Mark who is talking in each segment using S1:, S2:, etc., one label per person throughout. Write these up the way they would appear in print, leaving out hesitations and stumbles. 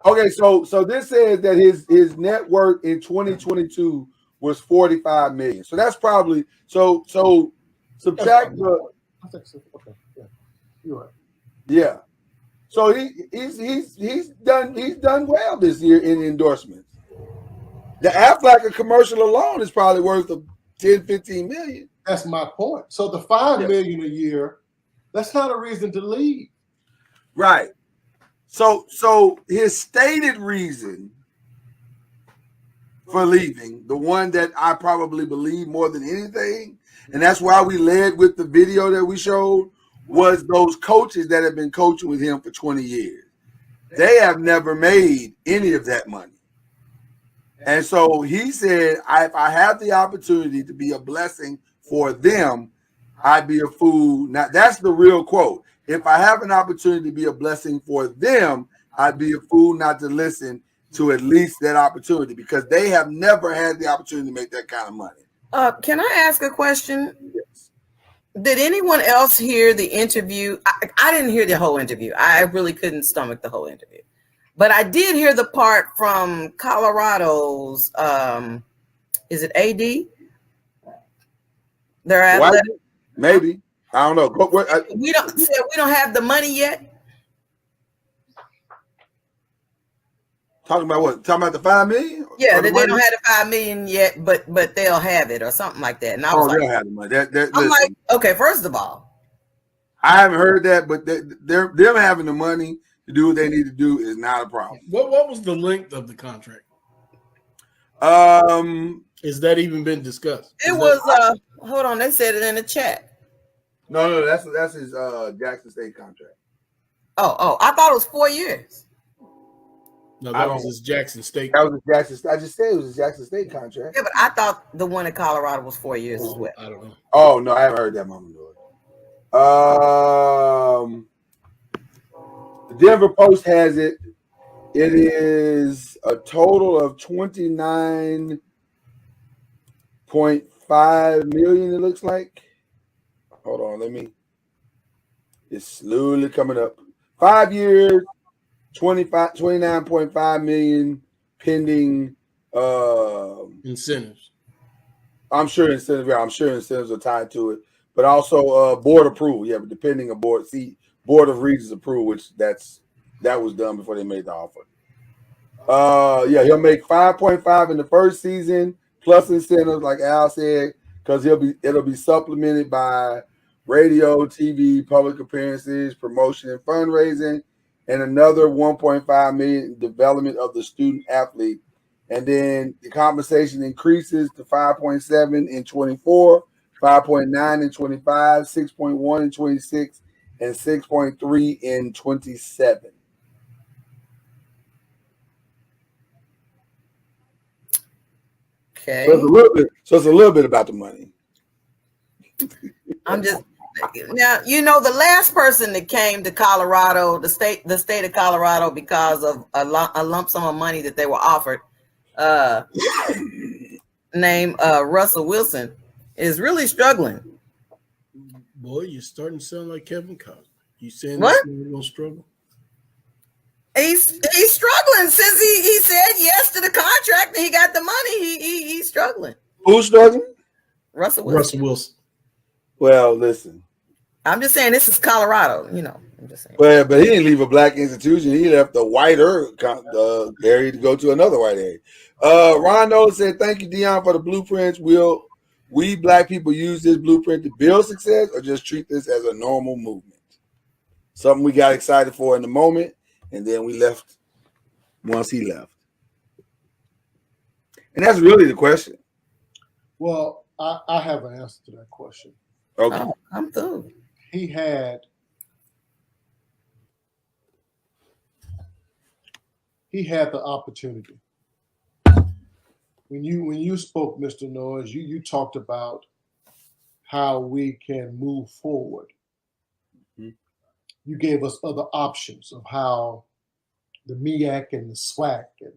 S1: Okay, so this says that his net worth in 2022 was 45 million. So that's probably so subtract the.
S2: I think so. Okay, yeah, you're right.
S1: Yeah. So he's done well this year in endorsements. The Affleck commercial alone is probably worth of 10, 15 million.
S2: That's my point. So the $5
S1: Yeah.
S2: million a year, that's not a reason to leave.
S1: Right. So his stated reason for leaving, the one that I probably believe more than anything, and that's why we led with the video that we showed, was those coaches that have been coaching with him for 20 years. They have never made any of that money. And so he said, if I have the opportunity to be a blessing for them, I'd be a fool. Now, that's the real quote. If I have an opportunity to be a blessing for them, I'd be a fool not to listen to at least that opportunity, because they have never had the opportunity to make that kind of money.
S3: Can I ask a question?
S1: Yes.
S3: Did anyone else hear the interview? I didn't hear the whole interview. I really couldn't stomach the whole interview. But I did hear the part from Colorado's, is it AD? Their athletic?
S1: Maybe. I don't know.
S3: We don't have the money yet.
S1: Talking about what? Talking about the 5 million?
S3: Yeah, they don't have the 5 million yet, but they'll have it or something like that. And I was
S1: they'll have the money.
S3: I'm like, okay, first of all,
S1: I haven't heard that, but them having the money to do what they need to do is not a problem.
S4: What was the length of the contract? Has that even been discussed?
S3: It was hold on, they said it in the chat.
S1: No, that's his Jackson State contract.
S3: Oh, I thought it was 4 years.
S4: No, that was his Jackson State.
S1: That was his Jackson. I just said it was his Jackson State contract.
S3: Yeah, but I thought the one in Colorado was 4 years as well.
S4: I don't know.
S1: Oh no, I haven't heard that, Mama Lord. The Denver Post has it. It is a total of 29.5 million. It looks like. Hold on, it's slowly coming up. 5 years, 29.5 million pending
S4: incentives.
S1: I'm sure incentives are tied to it, but also board approval. Yeah, but depending on board of Regents approval, which that was done before they made the offer. Yeah, he'll make 5.5 in the first season plus incentives, like Al said, because it'll be supplemented by radio, TV, public appearances, promotion, and fundraising, and another 1.5 million in development of the student athlete. And then the compensation increases to 5.7 in 24, 5.9 in 25, 6.1 in 26, and 6.3 in 27.
S3: Okay.
S1: So it's a little bit about the money.
S3: I'm just now, the last person that came to Colorado, the state of Colorado, because of a lump sum of money that they were offered, named Russell Wilson, is really struggling.
S4: Boy, you're starting to sound like Kevin Costner. You saying
S3: what?
S4: He's gonna struggle?
S3: He's struggling since he said yes to the contract and he got the money. He's struggling.
S1: Who's struggling?
S3: Russell Wilson.
S1: Well, listen.
S3: I'm just saying this is Colorado, I'm just saying.
S1: Well, but he didn't leave a black institution. He left the whiter area to go to another white area. Ron Nolan said, "Thank you, Dion, for the blueprints. Will we black people use this blueprint to build success, or just treat this as a normal movement? Something we got excited for in the moment, and then we left once he left." And that's really the question.
S2: Well, I have an answer to that question.
S1: Okay.
S3: I'm through.
S2: He had the opportunity. When you spoke, Mr. Noyes, you talked about how we can move forward. Mm-hmm. You gave us other options of how the MEAC and the SWAC and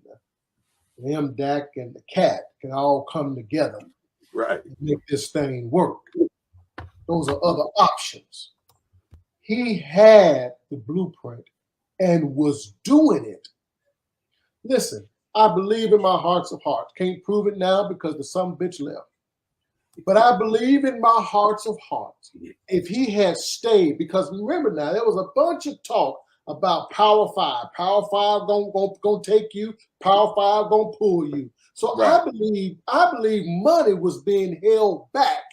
S2: the MDAC and the CAT can all come together,
S1: right,
S2: and make this thing work. Those are other options. He had the blueprint and was doing it Listen, I believe in my hearts of hearts. Can't prove it now because the some bitch left. But I believe in my hearts of hearts. If he had stayed, because remember now, there was a bunch of talk about Power 5. Power 5 gonna take you. Power 5 gonna pull you. So
S1: Right.
S2: I believe money was being held back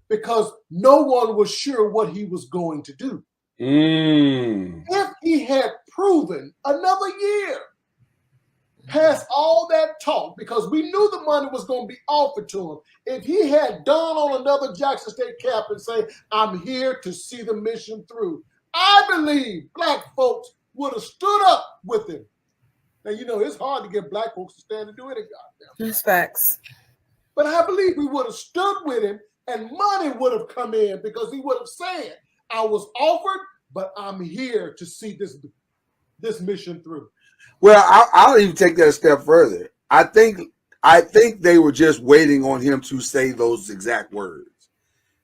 S2: because no one was sure what he was going to do. If he had proven another year past all that talk, because we knew the money was going to be offered to him, if he had done on another Jackson State cap and say, I'm here to see the mission through, I believe black folks would have stood up with him. Now, you know, it's hard to get black folks to stand and do any goddamn.
S3: That's facts.
S2: But I believe we would have stood with him and money would have come in because he would have said, I was offered, but I'm here to see this mission through.
S1: Well, I'll even take that a step further. I think they were just waiting on him to say those exact words.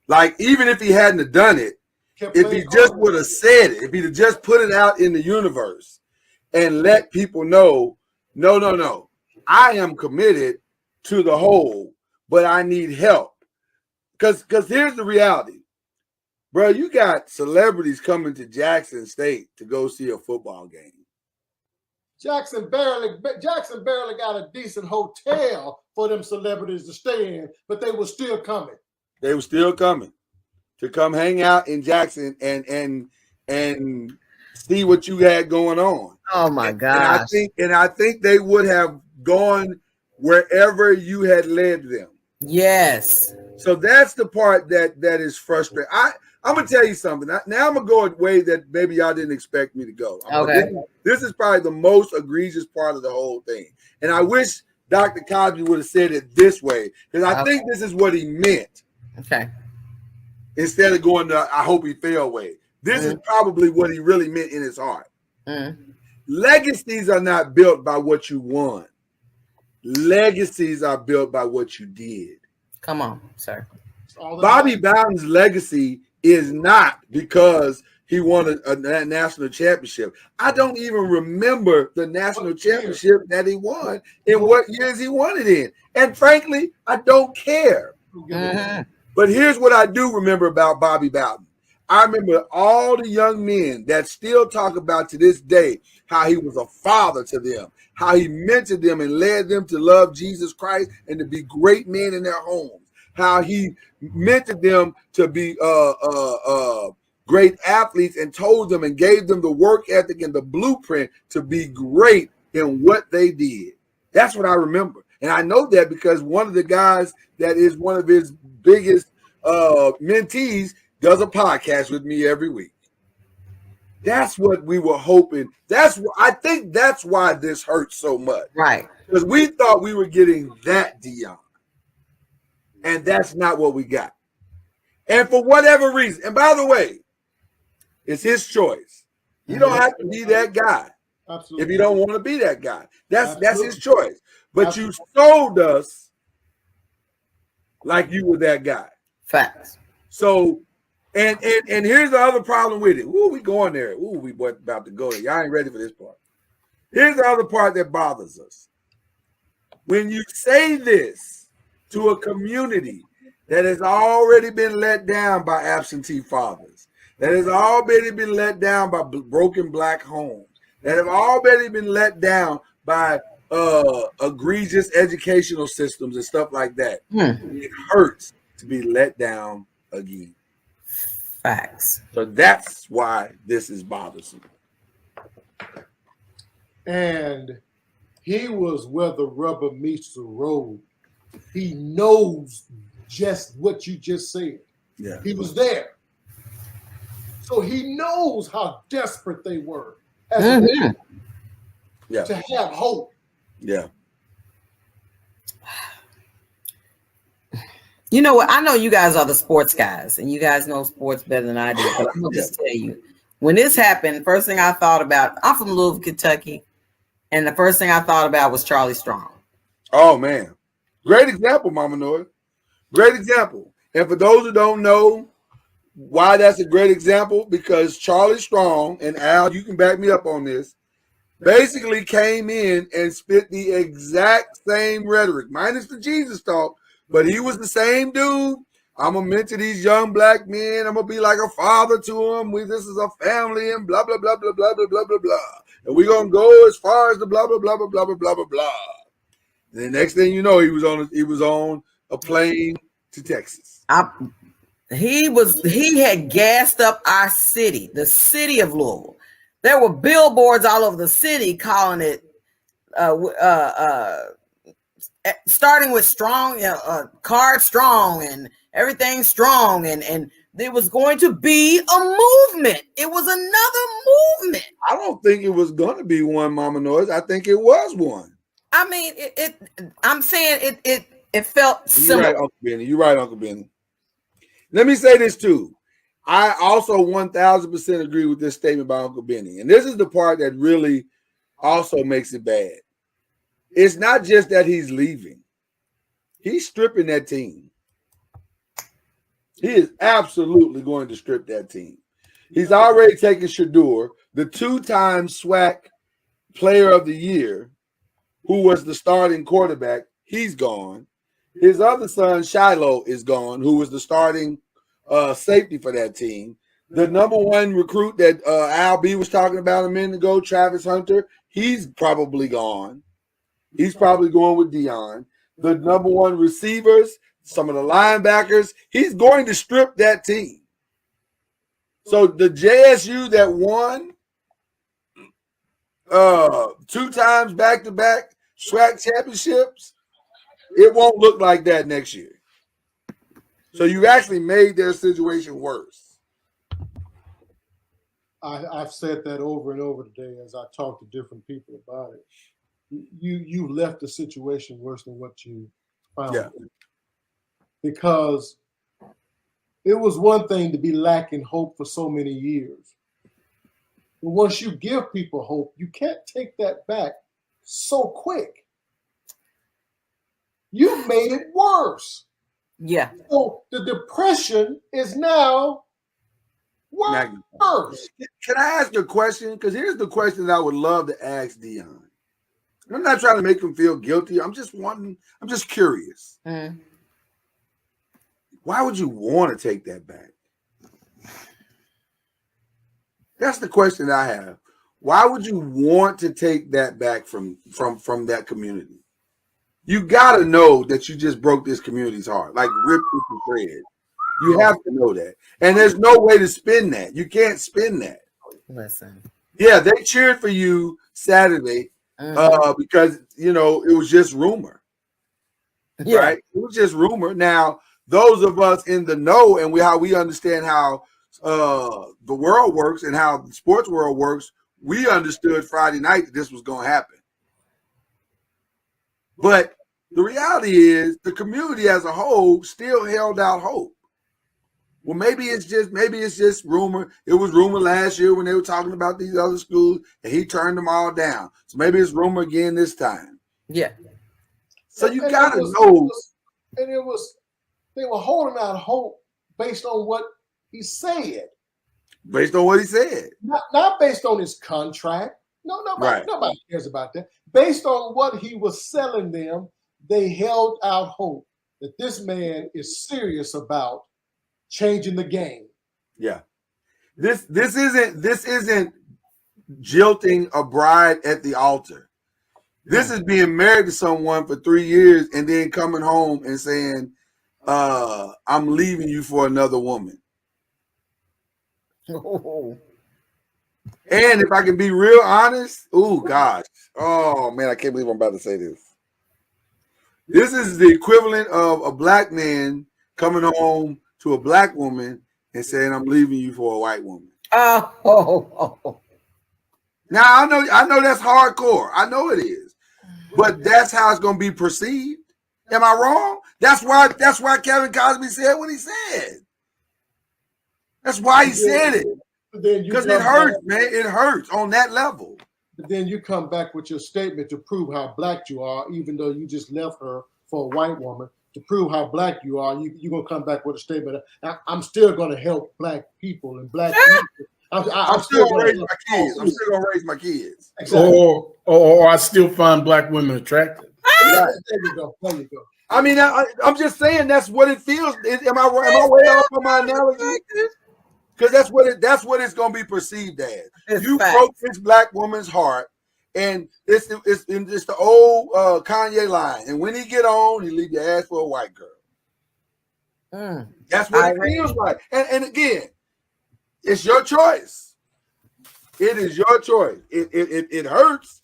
S1: Like, even if he hadn't have done it, if he just would have said it, if he'd have just put it out in the universe and let people know, no, I am committed to the whole, but I need help. Because here's the reality. Bro, you got celebrities coming to Jackson State to go see a football game.
S2: Jackson barely got a decent hotel for them celebrities to stay in, but they were still coming.
S1: They were still coming to come hang out in Jackson and see what you had going on.
S3: Oh my gosh.
S1: And I think they would have gone wherever you had led them.
S3: Yes.
S1: So that's the part that is frustrating. I'm gonna tell you something. Now I'm gonna go a way that maybe y'all didn't expect me to go.
S3: Okay.
S1: This is probably the most egregious part of the whole thing. And I wish Dr. Cosby would have said it this way, because I think this is what he meant.
S3: Okay.
S1: Instead of going the I hope he fail way. This is probably what he really meant in his heart. Legacies are not built by what you won. Legacies are built by what you did.
S3: Come on, sir.
S1: Bobby Bowden's legacy is not because he won a national championship. I don't even remember the national championship that he won in what years he won it in. And frankly, I don't care. But here's what I do remember about Bobby Bowden. I remember all the young men that still talk about to this day how he was a father to them, how he mentored them and led them to love Jesus Christ and to be great men in their homes, how he mentored them to be great athletes and told them and gave them the work ethic and the blueprint to be great in what they did. That's what I remember. And I know that because one of the guys that is one of his biggest mentees does a podcast with me every week. That's what we were hoping. I think that's why this hurts so much.
S3: Right.
S1: Because we thought we were getting that Dion. And that's not what we got. And for whatever reason, and by the way, it's his choice. You don't have to be that guy. Absolutely. If you don't want to be that guy. That's his choice. But you sold us like you were that guy.
S3: Facts.
S1: So, and here's the other problem with it. Ooh, we going there. Ooh, we about to go there. Y'all ain't ready for this part. Here's the other part that bothers us. When you say this to a community that has already been let down by absentee fathers, that has already been let down by broken black homes, that have already been let down by egregious educational systems and stuff like that, it hurts to be let down again.
S3: Facts.
S1: So that's why this is bothersome.
S2: And he was where the rubber meets the road. He knows just what you just said.
S1: Yeah.
S2: He was there. So he knows how desperate they were as to have hope.
S1: Yeah.
S3: You know what? I know you guys are the sports guys, and you guys know sports better than I do. But I'm gonna just tell you, when this happened, first thing I thought about, I'm from Louisville, Kentucky, and the first thing I thought about was Charlie Strong.
S1: Oh man, great example, Mama Noy. Great example. And for those who don't know why that's a great example, because Charlie Strong, and Al, you can back me up on this. basically came in and spit the exact same rhetoric, minus the Jesus talk, but he was the same dude. I'm going to mentor these young black men. I'm going to be like a father to them. This is a family and blah, blah, blah, blah, blah, blah, blah, blah, blah. And we're going to go as far as the blah, blah, blah, blah, blah, blah, blah, blah, blah. And the next thing you know, he was on a plane to Texas.
S3: He had gassed up our city, the city of Louisville. There were billboards all over the city calling it, starting with strong, card strong and everything strong. And there was going to be a movement. It was another movement.
S1: I don't think it was going to be one, Mama Noise. I think it was one.
S3: I mean, I'm saying it felt similar.
S1: You're right, Uncle Benny. You're right, Uncle Benny. Let me say this too. I also 1000% agree with this statement by Uncle Benny. And this is the part that really also makes it bad. It's not just that he's leaving. He's stripping that team. He is absolutely going to strip that team. He's already taken Shador, the 2-time SWAC player of the year, who was the starting quarterback. He's gone. His other son, Shiloh, is gone, who was the starting safety for that team. The number one recruit that Al B was talking about a minute ago, Travis Hunter, he's probably gone. He's probably going with Dion. The number one receivers, some of the linebackers, he's going to strip that team. So the JSU that won 2 times back-to-back SWAC championships, it won't look like that next year. So you actually made their situation worse.
S2: I've said that over and over today as I talk to different people about it. You left the situation worse than what you found.
S1: Yeah.
S2: Because it was one thing to be lacking hope for so many years. But once you give people hope, you can't take that back so quick. You made it worse.
S3: Yeah.
S2: So the depression is now worse.
S1: Can I ask a question? Because here's the question that I would love to ask Dion. I'm not trying to make him feel guilty. I'm just curious.
S3: Mm.
S1: Why would you want to take that back? That's the question I have. Why would you want to take that back from that community? You got to know that you just broke this community's heart, like ripped it to shreds. You have to know that. And there's no way to spin that. You can't spin that.
S3: Listen.
S1: Yeah, they cheered for you Saturday because, it was just rumor.
S3: Yeah.
S1: Right? It was just rumor. Now, those of us in the know and how we understand how the world works and how the sports world works, we understood Friday night that this was going to happen. But the reality is the community as a whole still held out hope. Well, maybe it's just rumor. It was rumor last year when they were talking about these other schools and he turned them all down. So maybe it's rumor again this time.
S3: Yeah.
S1: So you got to know.
S2: They were holding out hope based on what he said.
S1: Based on what he said.
S2: Not based on his contract. No, nobody cares about that. Based on what he was selling them, they held out hope that this man is serious about changing the game.
S1: Yeah. This isn't jilting a bride at the altar. This is being married to someone for 3 years and then coming home and saying, I'm leaving you for another woman.
S3: Oh.
S1: And if I can be real honest, oh man, I can't believe I'm about to say this. This is the equivalent of a black man coming home to a black woman and saying, I'm leaving you for a white woman.
S3: Oh.
S1: Now I know that's hardcore. I know it is. But that's how it's gonna be perceived. Am I wrong? That's why Kevin Cosby said what he said. That's why he said it. Because it hurts, man. It hurts on that level.
S2: But then you come back with your statement to prove how black you are, even though you just left her for a white woman. To prove how black you are, you're going to come back with a statement. I'm still going to help black people and black people.
S1: I'm still gonna raise my kids. I'm still gonna raise my kids.
S2: Exactly.
S4: Or I still find black women attractive.
S2: There you go. There you go.
S1: I mean, I'm just saying that's what it feels. Am I way off on my analogy? Because that's what it's gonna be perceived as. You broke this black woman's heart, and it's the old Kanye line. And when he get on, he leave your ass for a white girl. That's what it feels like. And again, it's your choice. It is your choice. It hurts.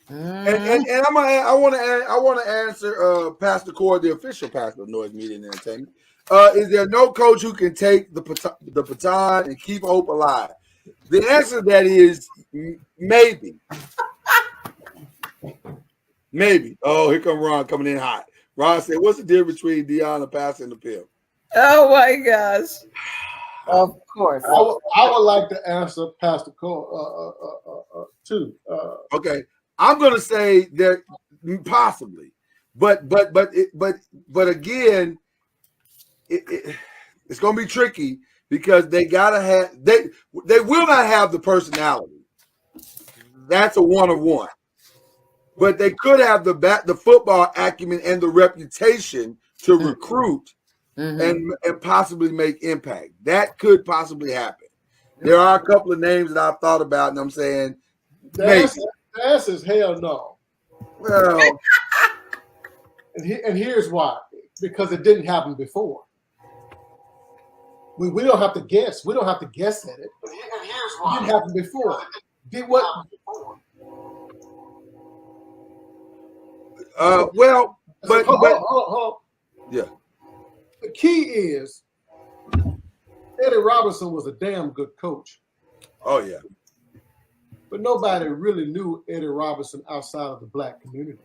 S1: And I want to answer Pastor Cord, the official pastor of Noise Media and Entertainment. Is there no coach who can take the baton and keep hope alive? The answer to that is maybe. Maybe. Oh, here come Ron coming in hot. Ron said, "What's the difference between Deion, the pastor, and the pimp?"
S3: Oh my gosh! Of course,
S2: I would like to answer Pastor Cole too.
S1: Okay, I'm going to say that possibly, but again, it's going to be tricky because they gotta have they will not have the personality. That's a one of one. But they could have the football acumen and the reputation to recruit and possibly make impact. That could possibly happen. There are a couple of names that I've thought about, and I'm saying maybe.
S2: The answer is hell no.
S1: Well,
S2: and here's why: because it didn't happen before. We don't have to guess. We don't have to guess at it. And here's why: it didn't happen before. Did what?
S1: Well, but
S2: hold on.
S1: Yeah.
S2: The key is Eddie Robinson was a damn good coach.
S1: Oh yeah.
S2: But nobody really knew Eddie Robinson outside of the black community.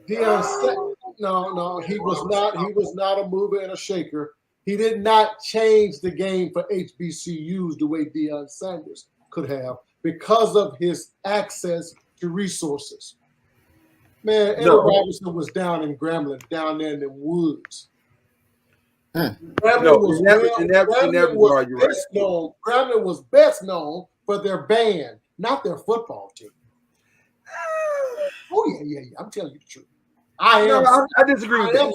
S2: No, he was not a mover and a shaker. He did not change the game for HBCUs the way Deion Sanders could have because of his access to resources. Man, Eddie Robinson was down in Grambling, down there in the woods. Grambling was best known for their band, not their football team. Oh yeah. I'm telling you the truth. I disagree with that.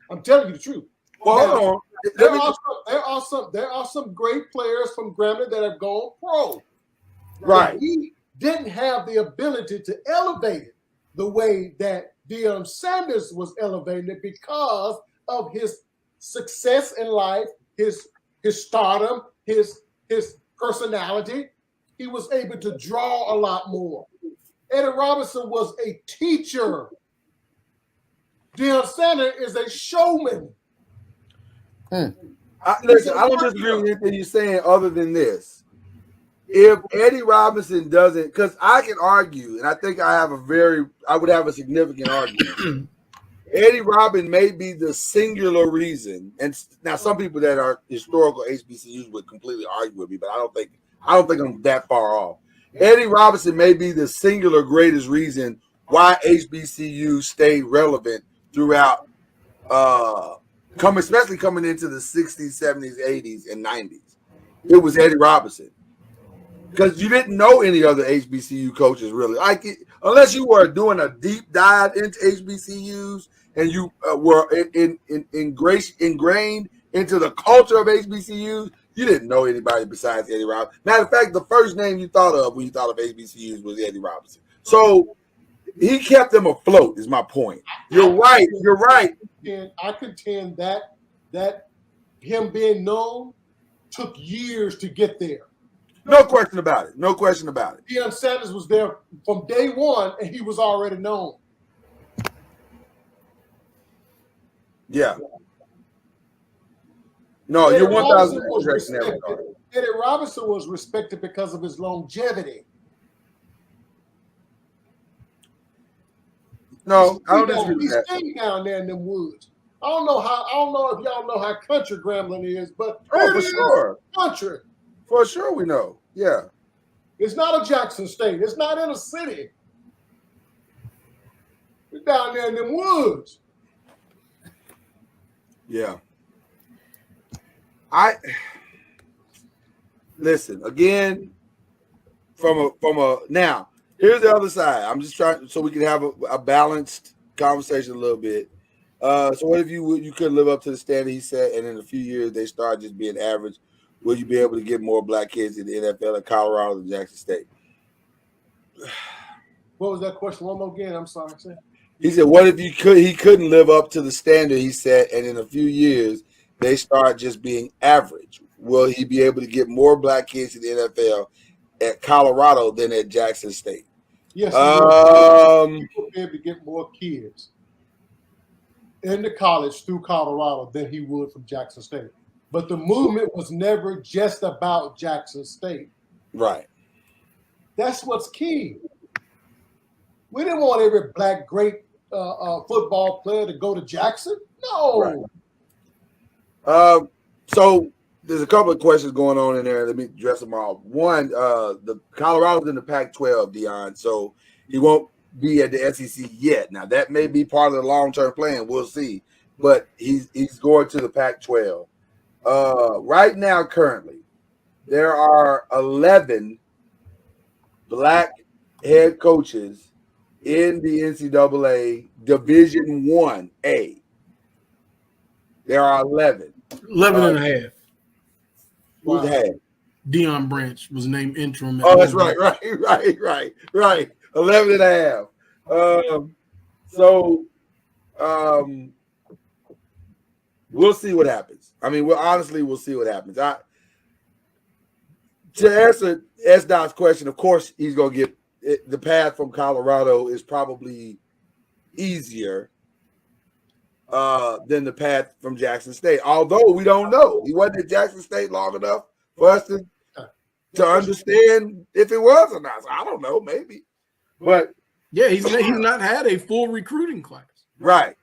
S2: I'm telling you the truth.
S1: Well, hold on.
S2: There are some great players from Grambling that have gone pro.
S1: Right.
S2: He didn't have the ability to elevate it the way that Deion Sanders was elevated because of his success in life, his stardom, his personality. He was able to draw a lot more. Eddie Robinson was a teacher. Deion Sanders is a showman.
S1: Listen, I don't disagree with anything you're saying other than this. If Eddie Robinson doesn't, because I can argue, and I think I would have a significant argument. Eddie Robinson may be the singular reason, and now some people that are historical HBCUs would completely argue with me, but I don't think I'm that far off. Eddie Robinson may be the singular greatest reason why HBCUs stayed relevant throughout, especially coming into the 60s, 70s, 80s, and 90s. It was Eddie Robinson. Because you didn't know any other HBCU coaches really, unless you were doing a deep dive into HBCUs and you were ingrained into the culture of HBCUs. You didn't know anybody besides Eddie Robinson. Matter of fact, the first name you thought of when you thought of HBCUs was Eddie Robinson. So he kept them afloat. Is my point. You're right.
S2: I contend that him being known took years to get there.
S1: No question about it.
S2: Deion Sanders was there from day one, and he was already known.
S1: Yeah. No, you're 1,000% correct in that regard.
S2: Eddie Robinson was respected because of his longevity.
S1: No, I don't disagree with that.
S2: He stayed down there in them woods. I don't know if y'all know how country Grambling is, but
S1: for sure,
S2: country.
S1: For sure, we know. Yeah.
S2: It's not a Jackson State. It's not in a city. It's down there in them woods.
S1: Yeah. listen again. From a now, here's the other side. I'm just trying so we can have a balanced conversation a little bit. So what if you couldn't live up to the standard he set, and in a few years they start just being average? Will you be able to get more black kids in the NFL in Colorado than Jackson State?
S2: What was that question? One more again. I'm sorry.
S1: He said, "What if he couldn't live up to the standard he set, and in a few years they start just being average? Will he be able to get more black kids in the NFL at Colorado than at Jackson State?"
S2: Yes, he will be able to get more kids into college through Colorado than he would from Jackson State. But the movement was never just about Jackson State.
S1: Right.
S2: That's what's key. We didn't want every black great football player to go to Jackson. No.
S1: Right. So there's a couple of questions going on in there. Let me address them all. One, the Colorado's in the Pac-12, Dion, so he won't be at the SEC yet. Now that may be part of the long-term plan. We'll see. But he's going to the Pac-12. Right now, currently, there are 11 black head coaches in the NCAA Division 1A. There are 11.
S4: 11 and a half.
S1: Who's half?
S4: Deion Branch was named interim.
S1: Oh, that's right. 11 and a half. We'll see what happens. I mean, we'll see what happens. To answer S-Dot's question, of course, he's going to get it. The path from Colorado is probably easier than the path from Jackson State. Although we don't know. He wasn't at Jackson State long enough for us to understand if it was or not. So I don't know, maybe. But
S4: yeah, he's not had a full recruiting class.
S1: Right.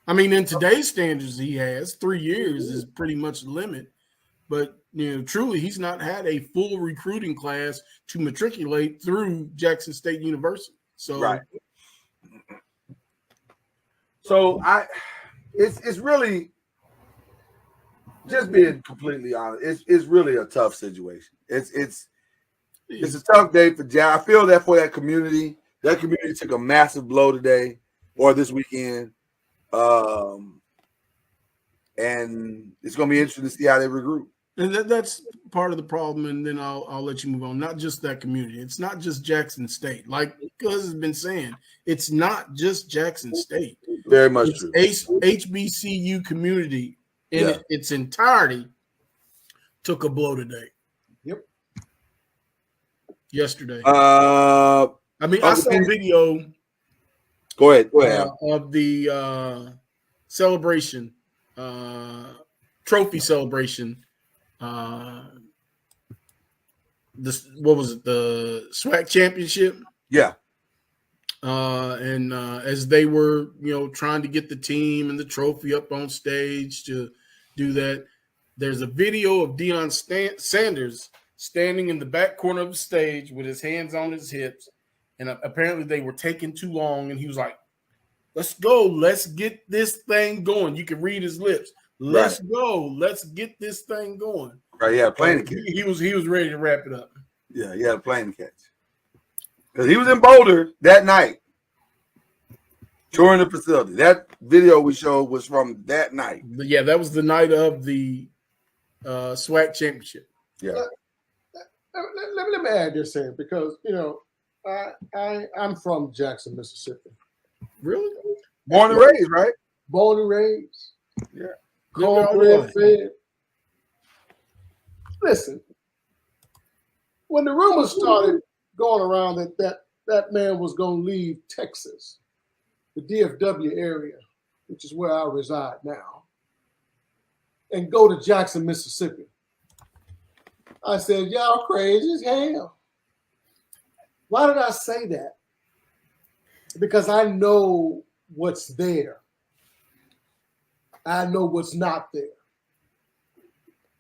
S4: I mean, in today's standards, he has 3 years is pretty much the limit. But truly, he's not had a full recruiting class to matriculate through Jackson State University. So,
S1: right. So it's really, just being completely honest, it's really a tough situation. It's a tough day for Jack. I feel that for that community. That community took a massive blow today or this weekend. And it's going to be interesting to see how they regroup.
S4: And that's part of the problem. And then I'll let you move on. Not just that community. It's not just Jackson State. Like Cuz has been saying, it's not just Jackson State.
S1: Very much true.
S4: HBCU community in its entirety took a blow today.
S2: Yep.
S4: Yesterday.
S1: I
S4: saw a video.
S1: Go ahead.
S4: Of the celebration, trophy celebration. What was it? The SWAC championship.
S1: Yeah.
S4: And as they were, trying to get the team and the trophy up on stage to do that, there's a video of Deion Sanders standing in the back corner of the stage with his hands on his hips. And apparently they were taking too long. And he was like, "Let's go. Let's get this thing going." You can read his lips. Let's go. Let's get this thing going.
S1: Right. Yeah. Plane to catch.
S4: He was ready to wrap it up.
S1: Yeah. He had a plane to catch. Because he was in Boulder that night, touring the facility. That video we showed was from that night.
S4: Yeah, that was the night of the SWAC championship.
S1: Yeah.
S2: Let me add this in because I'm from Jackson, Mississippi.
S4: Really?
S1: Born and raised, right?
S2: Born and raised.
S1: Yeah.
S2: Cornbread fed. Listen, when the rumors started going around that man was going to leave Texas, the DFW area, which is where I reside now, and go to Jackson, Mississippi, I said, y'all crazy as hell. Why did I say that? Because I know what's there. I know what's not there.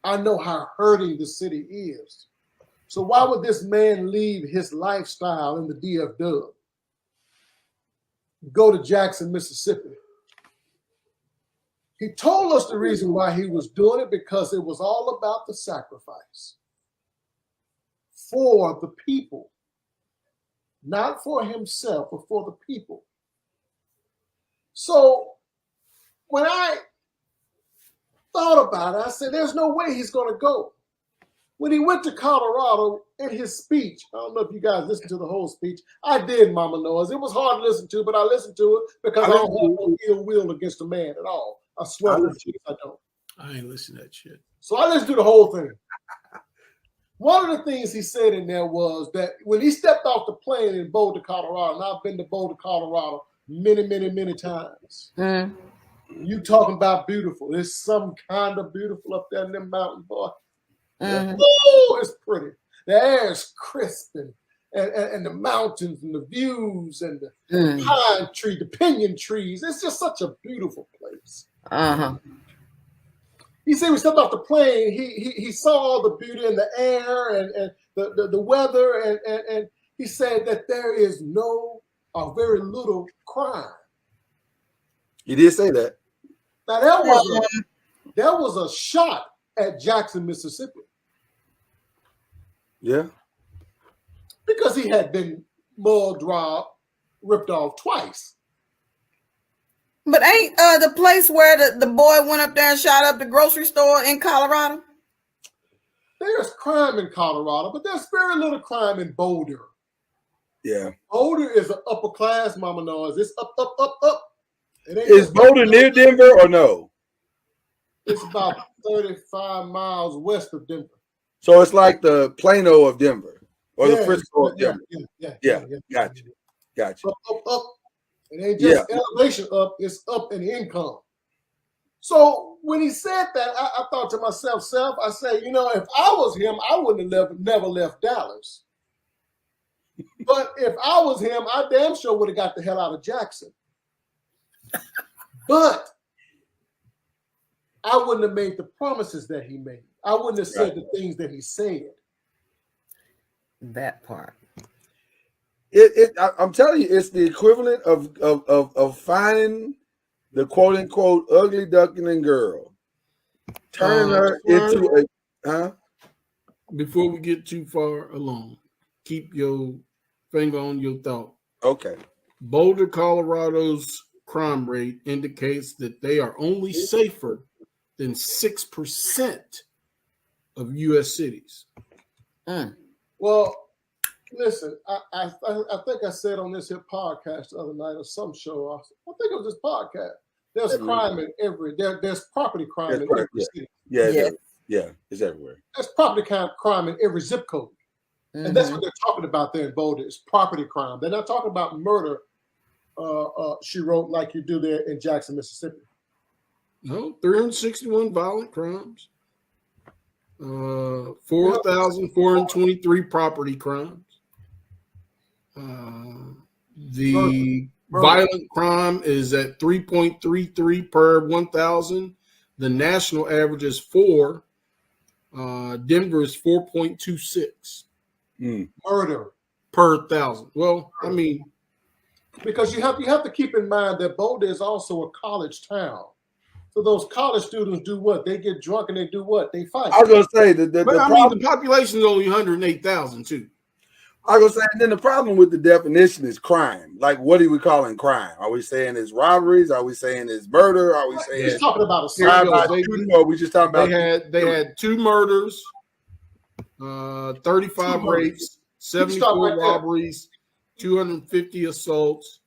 S2: I know how hurting the city is. So why would this man leave his lifestyle in the DFW, go to Jackson, Mississippi? He told us the reason why he was doing it because it was all about the sacrifice. for the people, not for himself, but for the people. So when I thought about it, I said, there's no way he's going to go. When he went to Colorado in his speech, I don't know if you guys listened to the whole speech. I did, Mama Noah's. It was hard to listen to, but I listened to it because I don't have no ill will against a man at all. I swear I don't.
S4: I ain't listening to that shit.
S2: So I listened to the whole thing. One of the things he said in there was that when he stepped off the plane in Boulder, Colorado, and I've been to Boulder, Colorado many, many, many times.
S3: Mm.
S2: You talking about beautiful. There's some kind of beautiful up there in them mountains, boy.
S3: Mm-hmm.
S2: Oh, it's pretty. The air is crisp and the mountains and the views and the pine tree, the pinyon trees. It's just such a beautiful place.
S3: Uh-huh.
S2: He said we stepped off the plane. He saw all the beauty in the air and the weather and he said that there is no or very little crime.
S1: He did say that.
S2: Now that was a shot at Jackson, Mississippi.
S1: Yeah.
S2: Because he had been mugged, robbed, ripped off twice.
S3: But ain't the place where the boy went up there and shot up the grocery store in Colorado?
S2: There's crime in Colorado, but there's very little crime in Boulder.
S1: Yeah.
S2: Boulder is an upper class, Mama knows. It's up, up, up, up.
S1: Is Boulder near Denver or no?
S2: It's about 35 miles west of Denver.
S1: So it's like the Plano of Denver or the Frisco of Denver. Yeah. Gotcha.
S2: Up. It ain't just elevation up, it's up in income. So when he said that, I thought to myself, I say, if I was him, I wouldn't have never left Dallas. But if I was him, I damn sure would have got the hell out of Jackson. But I wouldn't have made the promises that he made. I wouldn't have said the things that he said.
S3: That part.
S1: I'm telling you, it's the equivalent of finding the quote unquote ugly duckling girl, turning her into a
S4: Before we get too far along, keep your finger on your thought.
S1: Okay.
S4: Boulder, Colorado's crime rate indicates that they are only safer than 6% of U.S. cities.
S2: Well, listen, I think I said on this here podcast the other night or some show, I think it was this podcast. There's crime in there's property crime in every city.
S1: Yeah, it's everywhere. There's
S2: property crime in every zip code. And that's what they're talking about there in Boulder, is property crime. They're not talking about murder, she wrote, like you do there in Jackson, Mississippi.
S4: No, 361 violent crimes. 4,423 property crimes. The violent crime is at 3.33 per 1,000. The national average is 4. Denver is 4.26.
S2: Murder
S4: per 1,000. Well, I mean,
S2: because you have to keep in mind that Boulder is also a college town. So those college students do what? They get drunk and they do what? They fight.
S1: I was gonna say
S4: the population is only 108,000 too.
S1: I was gonna say, and then the problem with the definition is crime. Like, what are we calling crime? Are we saying it's robberies? Are we saying it's murder? Are we saying
S2: he's talking about a
S1: crime by shooting? Or are we just talking about
S4: they had 2 murders, 35 rapes, 74 robberies, 250 assaults.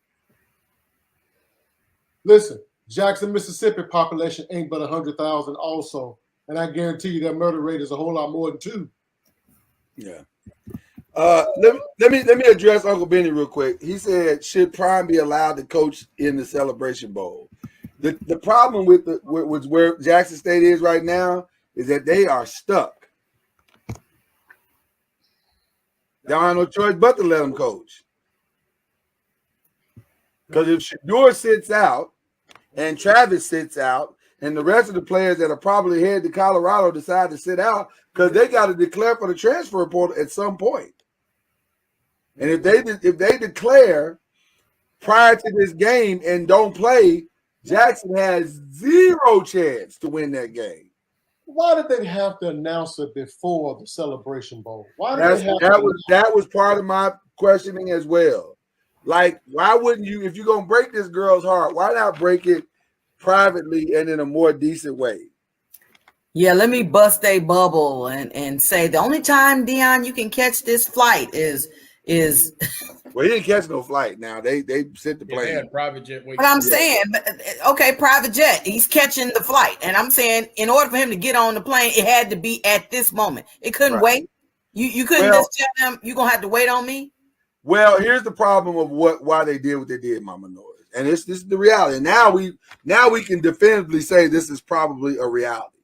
S2: Listen, Jackson, Mississippi population ain't but 100,000 also. And I guarantee you that murder rate is a whole lot more than 2.
S1: Yeah. Let me address Uncle Benny real quick. He said, should Prime be allowed to coach in the Celebration Bowl? The problem with where Jackson State is right now is that they are stuck. They don't have no choice but to let them coach. Because if Shador sits out and Travis sits out and the rest of the players that are probably headed to Colorado decide to sit out, because they got to declare for the transfer portal at some point. And if they declare prior to this game and don't play, Jackson has 0 chance to win that game.
S2: Why did they have to announce it before the Celebration Bowl? Why did they have
S1: that was part of my questioning as well. Like, why wouldn't you, if you're gonna break this girl's heart, why not break it privately and in a more decent way?
S3: Yeah, let me bust a bubble and say the only time, Dion, you can catch this flight is
S1: Well, he didn't catch no flight. Now they sent the plane.
S4: They had private jet.
S3: But I'm saying, okay, private jet, he's catching the flight, and I'm saying, in order for him to get on the plane, it had to be at this moment. It couldn't wait. You couldn't just tell him you're gonna have to wait on me.
S1: Well, here's the problem of why they did what they did, Mama Noise, and this is the reality. And now we can definitively say this is probably a reality.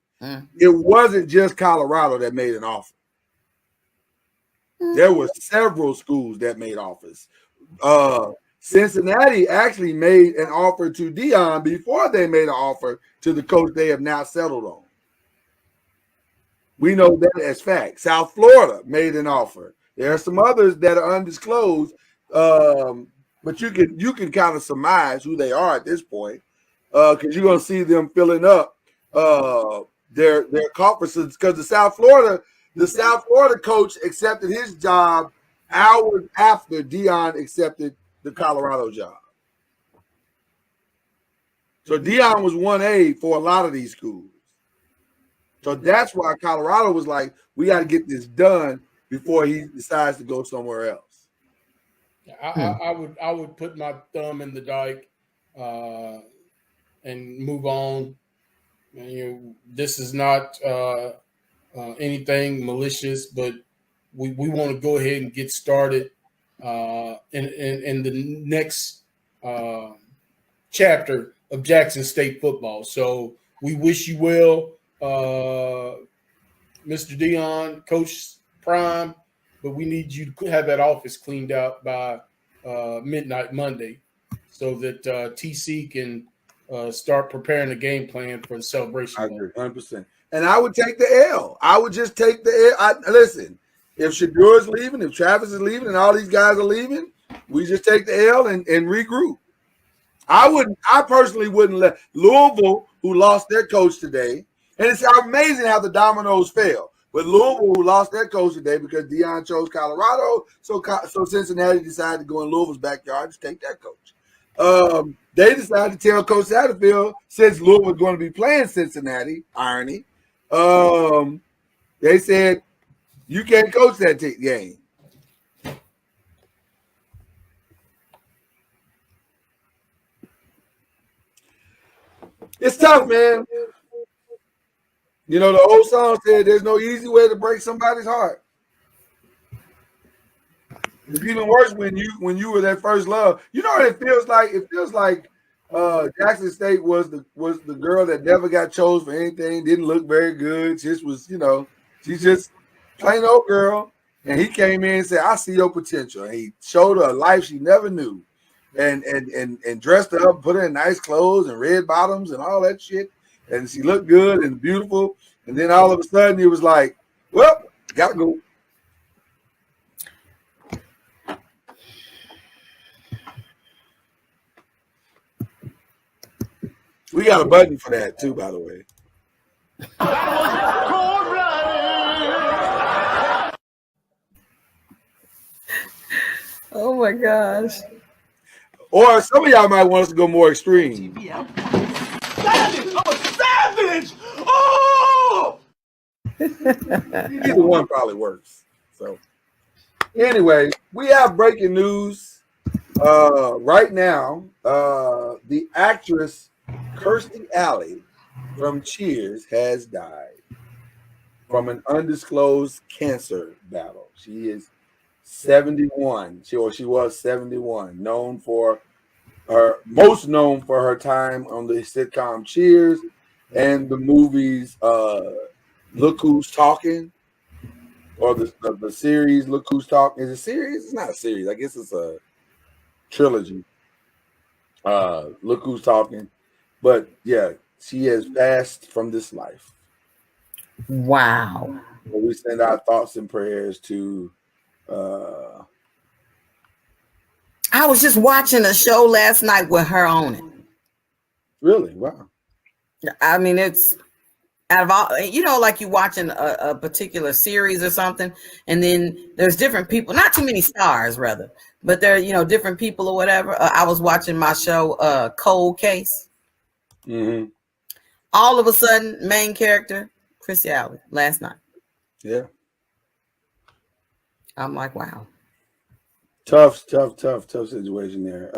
S1: It wasn't just Colorado that made an offer. There were several schools that made offers. Cincinnati actually made an offer to Dion before they made an offer to the coach they have now settled on. We know that as fact. South Florida made an offer. There are some others that are undisclosed, but you can kind of surmise who they are at this point, because you're going to see them filling up their conferences. Because the South Florida coach accepted his job hours after Dion accepted the Colorado job. So Dion was 1A for a lot of these schools. So that's why Colorado was like, we got to get this done before he decides to go somewhere else.
S4: I would put my thumb in the dike and move on. And, this is not anything malicious, but we want to go ahead and get started in the next chapter of Jackson State football. So we wish you well, Mr. Dion, Coach Prime, but we need you to have that office cleaned out by midnight Monday so that TC can start preparing a game plan for the celebration.
S1: I agree, 100%. And I would take the L. I would just take the L. Listen, if Shadur's leaving, if Travis is leaving, and all these guys are leaving, we just take the L and regroup. I personally wouldn't let Louisville, who lost their coach today, and it's amazing how the dominoes fell. But Louisville, who lost their coach today because Dion chose Colorado, so Cincinnati decided to go in Louisville's backyard to take that coach. They decided to tell Coach Satterfield, since Louisville was going to be playing Cincinnati, irony, they said, you can't coach that game. It's tough, man. You know, the old song said there's no easy way to break somebody's heart. It's even worse when you were their first love. You know what it feels like? It feels like Jackson State was the girl that never got chose for anything, didn't look very good. Just was, she's just plain old girl. And he came in and said, I see your potential. And he showed her a life she never knew. And dressed her up, put her in nice clothes and red bottoms and all that shit. And she looked good and beautiful. And then all of a sudden it was like, well, gotta go. We got a button for that too, by the way.
S3: Oh my gosh.
S1: Or some of y'all might want us to go more extreme.
S5: Savage! I'm a savage! Oh!
S1: Either one probably works. So anyway, we have breaking news right now. The actress Kirstie Alley from Cheers has died from an undisclosed cancer battle. She is 71. She was 71. Most known for her time on the sitcom Cheers and the movies Look Who's Talking, or the series Look Who's Talking. Is it a series? It's not a series. I guess it's a trilogy. Look Who's Talking. But yeah, she has passed from this life.
S3: Wow.
S1: We send our thoughts and prayers to
S3: I was just watching a show last night with her on it.
S1: Really? Wow.
S3: I mean, it's out of all, you know, like you watching a particular series or something, and then there's different people, not too many stars rather, but there, you know, different people or whatever. I was watching my show, Cold Case.
S1: Mm-hmm.
S3: All of a sudden, main character, Chrissy Alley, last night.
S1: Yeah.
S3: I'm like, wow.
S1: Tough situation there.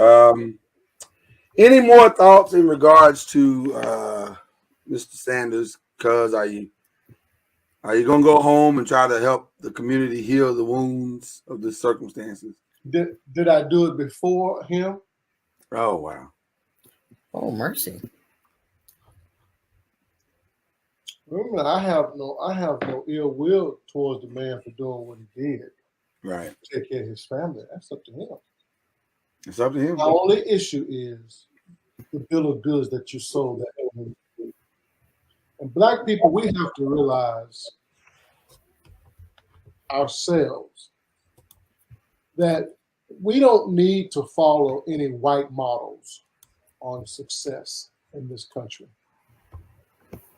S1: Any more thoughts in regards to Mr. Sanders? Cuz are you gonna go home and try to help the community heal the wounds of the circumstances?
S2: Did I do it before him?
S1: Oh wow.
S3: Oh mercy.
S2: Remember, I have no ill will towards the man for doing what he did.
S1: Right.
S2: Take care of his family. That's up to him.
S1: It's up to him.
S2: My only issue is the bill of goods that you sold. And black people, we have to realize ourselves that we don't need to follow any white models on success in this country.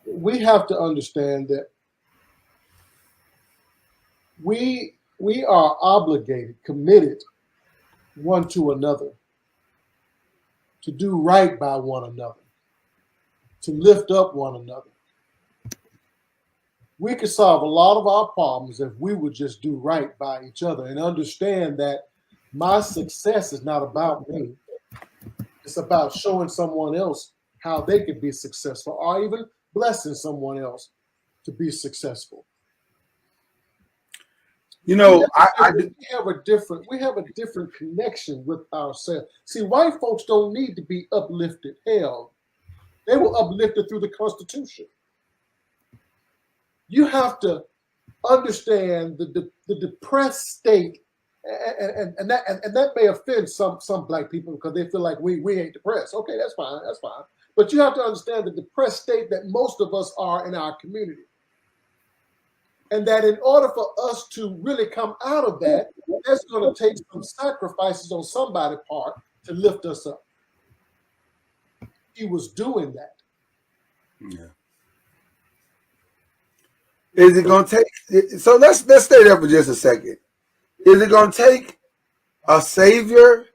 S2: We have to understand that we are obligated, committed one to another to do right by one another, to lift up one another. We could solve a lot of our problems if we would just do right by each other and understand that my success is not about me. It's about showing someone else how they could be successful, or even blessing someone else to be successful.
S1: You know,
S2: we have a different connection with ourselves. See, white folks don't need to be uplifted. Hell, they were uplifted through the Constitution. You have to understand the depressed state, and that may offend some black people because they feel like we ain't depressed. Okay, that's fine. But you have to understand the depressed state that most of us are in our community. And that in order for us to really come out of that, there's going to take some sacrifices on somebody's part to lift us up. He was doing that.
S1: Yeah. Is it going to take? So let's stay there for just a second. Is it going to take a savior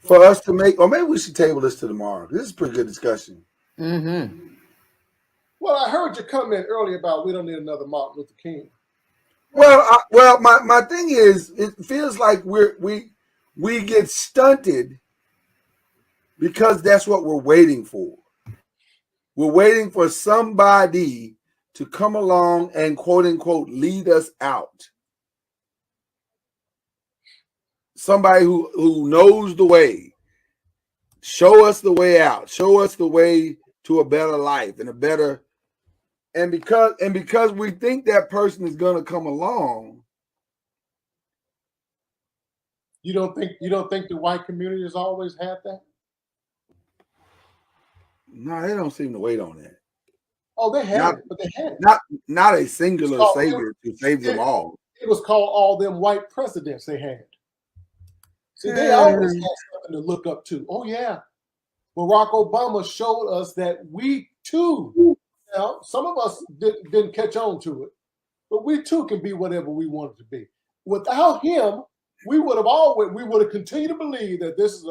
S1: for us to make, or maybe we should table this to tomorrow? This is a pretty good discussion.
S3: Mm-hmm.
S2: Well, I heard your comment earlier about we don't need another Martin Luther King.
S1: Well, my thing is, it feels like we get stunted because that's what we're waiting for. We're waiting for somebody to come along and quote unquote lead us out. Somebody who knows the way, show us the way out, show us the way to a better life and a better. And because we think that person is going to come along.
S2: You don't think the white community has always had that?
S1: No, they don't seem to wait on that.
S2: Oh, they had it, but they had it.
S1: Not a singular savior to save them all.
S2: It was called all them white presidents they had. See, they always had something to look up to. Oh yeah, Barack Obama showed us that we too. Now, some of us didn't catch on to it, but we too can be whatever we wanted to be. Without him, we would have continued to believe that this is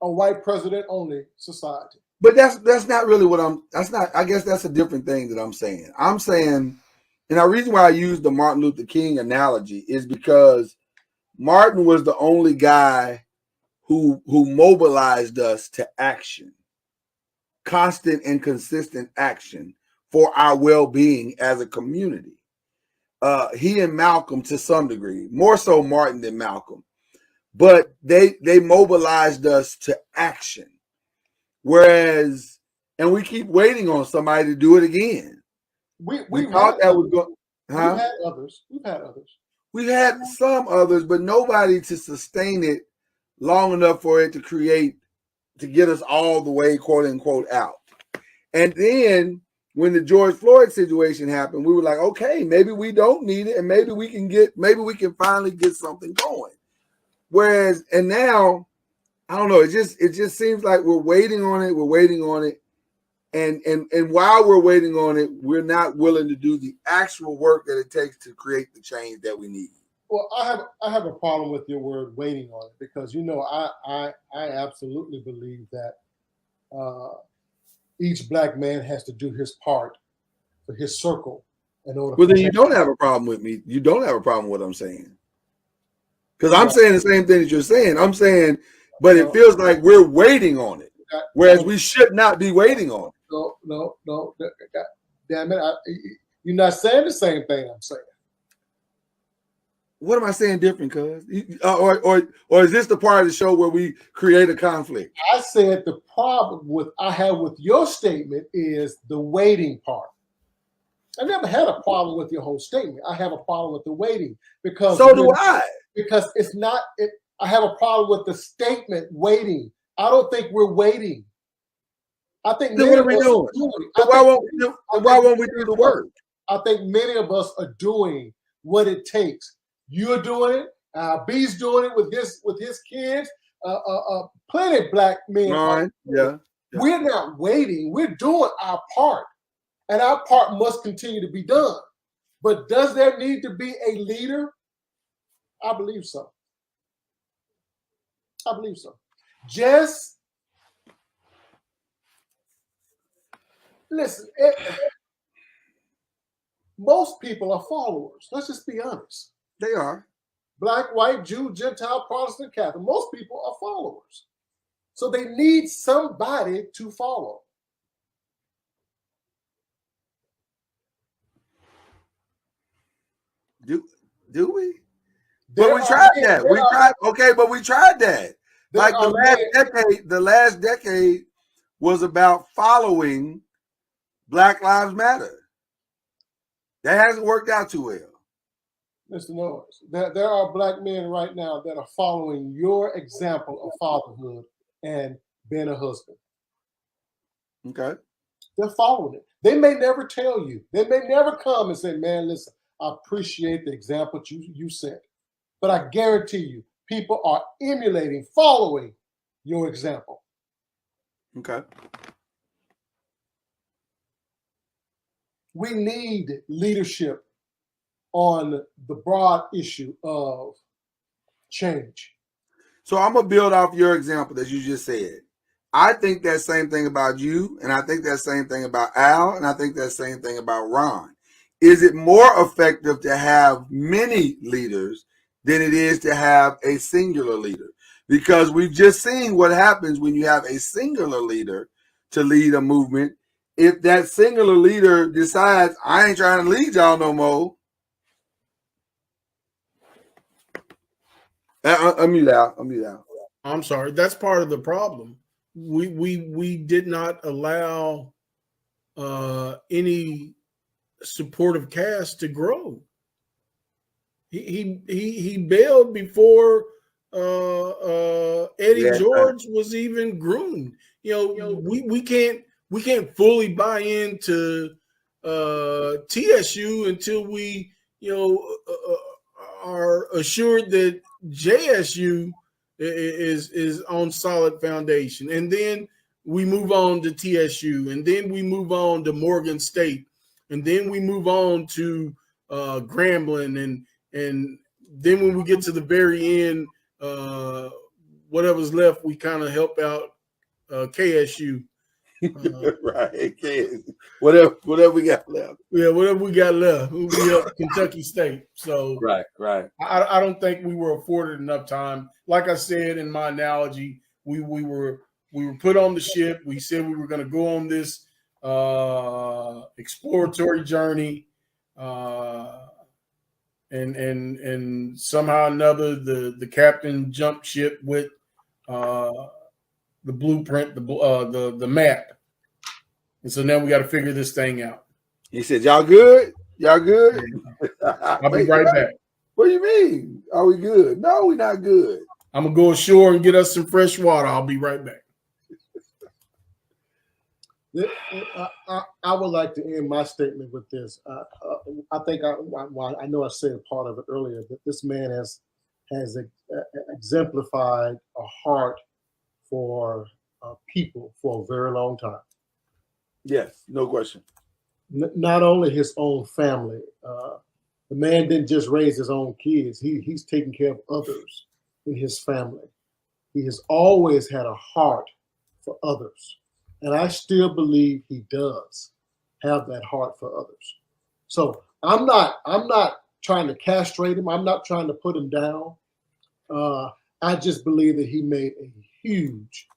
S2: a white president only society.
S1: But that's not really what I guess that's a different thing that I'm saying. I'm saying, and the reason why I use the Martin Luther King analogy is because Martin was the only guy who mobilized us to action. Constant and consistent action for our well-being as a community. He and Malcolm to some degree, more so Martin than Malcolm, but they mobilized us to action. Whereas, and we keep waiting on somebody to do it again. We thought that was going. Huh?
S2: We've had others.
S1: We've had some others, but nobody to sustain it long enough for it to get us all the way, quote unquote, out. And then when the George Floyd situation happened, we were like, okay, maybe we don't need it, and maybe we can finally get something going. Whereas, and now, I don't know, it just seems like we're waiting on it, And while we're waiting on it, we're not willing to do the actual work that it takes to create the change that we need.
S2: Well, I have a problem with your word "waiting on it" because I absolutely believe that each black man has to do his part for his circle in order.
S1: Well, then you don't have a problem with me. You don't have a problem with what I'm saying, because I'm saying the same thing that you're saying. I'm saying, but it feels like we're waiting on it, whereas we should not be waiting on it.
S2: No. Damn it! You're not saying the same thing I'm saying.
S1: What am I saying different, cuz? Or is this the part of the show where we create a conflict?
S2: I said the problem I have with your statement is the waiting part. I never had a problem with your whole statement. I have a problem with the waiting because
S1: so do I.
S2: Because it's not. I have a problem with the statement waiting. I don't think we're waiting. I think.
S1: Then what are we doing? Why won't we do the work?
S2: I think many of us are doing what it takes. You're doing it. B's doing it with his kids. Plenty of black men.
S1: Right. Yeah.
S2: We're not waiting. We're doing our part, and our part must continue to be done. But does there need to be a leader? I believe so. Just listen. Most people are followers. Let's just be honest.
S1: They are.
S2: Black, white, Jew, Gentile, Protestant, Catholic. Most people are followers. So they need somebody to follow.
S1: Do we? But we tried that. But we tried that. Like the last decade was about following Black Lives Matter. That hasn't worked out too well.
S2: Mr. Norris, there are black men right now that are following your example of fatherhood and being a husband.
S1: Okay.
S2: They're following it. They may never tell you. They may never come and say, man, listen, I appreciate the example you set. But I guarantee you, people are emulating, following your example.
S1: Okay.
S2: We need leadership on the broad issue of change.
S1: So I'm going to build off your example that you just said. I think that same thing about you, and I think that same thing about Al, and I think that same thing about Ron. Is it more effective to have many leaders than it is to have a singular leader? Because we've just seen what happens when you have a singular leader to lead a movement. If that singular leader decides, I ain't trying to lead y'all no more. I'm out.
S4: I'm sorry. That's part of the problem. We did not allow any supportive cast to grow. He bailed before Eddie George was even groomed. We can't fully buy into TSU until we are assured that JSU is on solid foundation, and then we move on to TSU, and then we move on to Morgan State, and then we move on to Grambling, and then when we get to the very end, whatever's left, we kind of help out KSU.
S1: Right, whatever we got left.
S4: Yeah, whatever we got left. We help Kentucky State. So
S1: right.
S4: I don't think we were afforded enough time. Like I said in my analogy, we were put on the ship. We said we were going to go on this exploratory journey, and somehow or another the captain jumped ship with the blueprint, the map. And so now we got to figure this thing out.
S1: He said, y'all good? Y'all good?
S4: I'll be right back.
S1: What do you mean? Are we good? No, we're not good.
S4: I'm going to go ashore and get us some fresh water. I'll be right back.
S2: I would like to end my statement with this. I think I know I said part of it earlier, that this man has exemplified a heart for people for a very long time.
S1: Yes, no question.
S2: Not only his own family. The man didn't just raise his own kids. He's taking care of others in his family. He has always had a heart for others. And I still believe he does have that heart for others. So I'm not trying to castrate him. I'm not trying to put him down. I just believe that he made a huge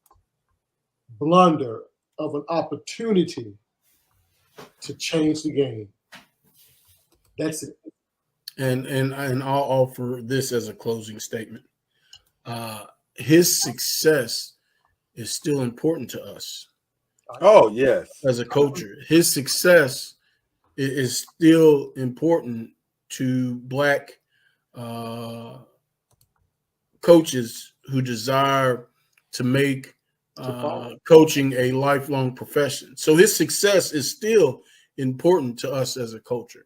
S2: blunder of an opportunity to change the game. That's it.
S4: And I'll offer this as a closing statement. His success is still important to us.
S1: Oh, yes.
S4: As a coach, his success is still important to Black coaches who desire to make coaching a lifelong profession. So his success is still important to us as a culture.